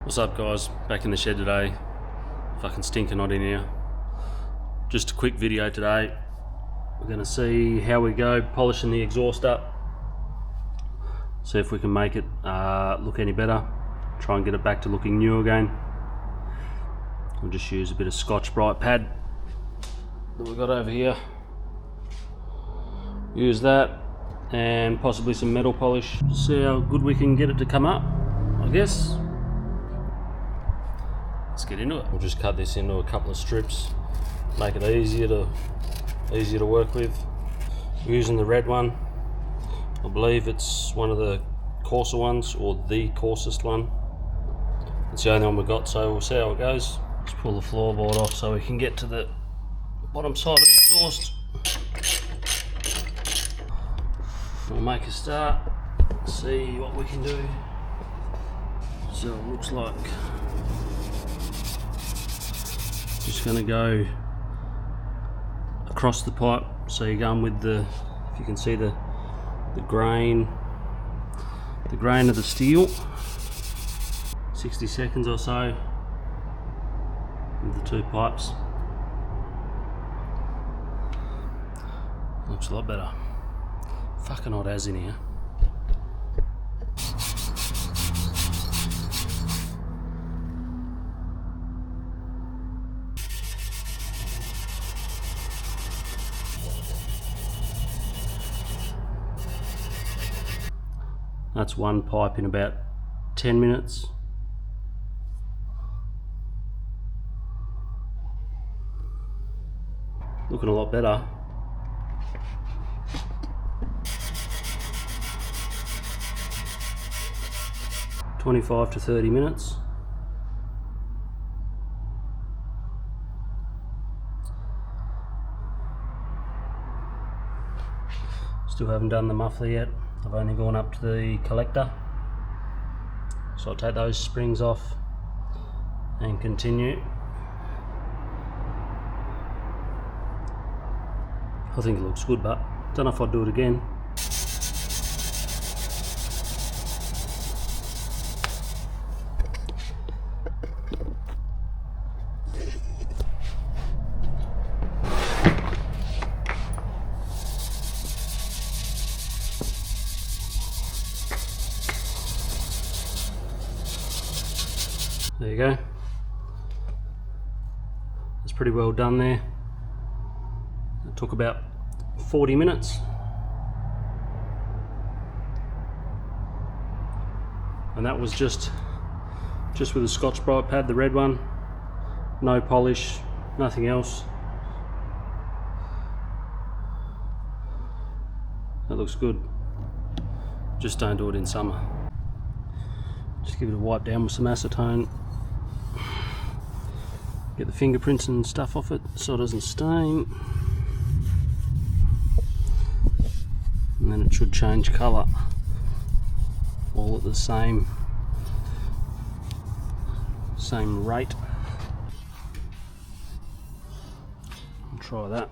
What's up guys, back in the shed today. Fucking stinking hot in here. Just a quick video today. We're going to see how we go polishing the exhaust up. See if we can make it look any better. Try and get it back to looking new again. We'll just use a bit of Scotch-Brite pad that we've got over here. Use that and possibly some metal polish. Just see how good we can get it to come up, I guess. Let's get into it. We'll just cut this into a couple of strips, make it easier to work with. We're using the red one. I believe it's one of the coarser ones, or the coarsest one. It's the only one we've got, so we'll see how it goes. Let's pull the floorboard off so we can get to the bottom side of the exhaust. We'll make a start, see what we can do. So it looks like just going to go across the pipe, so you're going with the, if you can see the grain of the steel. 60 seconds or so with the two pipes. Looks a lot better. Fucking hot as in here. That's one pipe in about 10 minutes. Looking a lot better. "25 to 30 minutes. Still haven't done the muffler yet. I've only gone up to the collector, so I'll take those springs off and continue. I think it looks good, but don't know if I'd do it again. There you go. It's pretty well done there. It took about 40 minutes. And that was just with a Scotch-Brite pad, the red one. No polish, nothing else. That looks good. Just don't do it in summer. Just give it a wipe down with some acetone. Get the fingerprints and stuff off it so it doesn't stain. And then it should change colour. All at the same rate. I'll try that.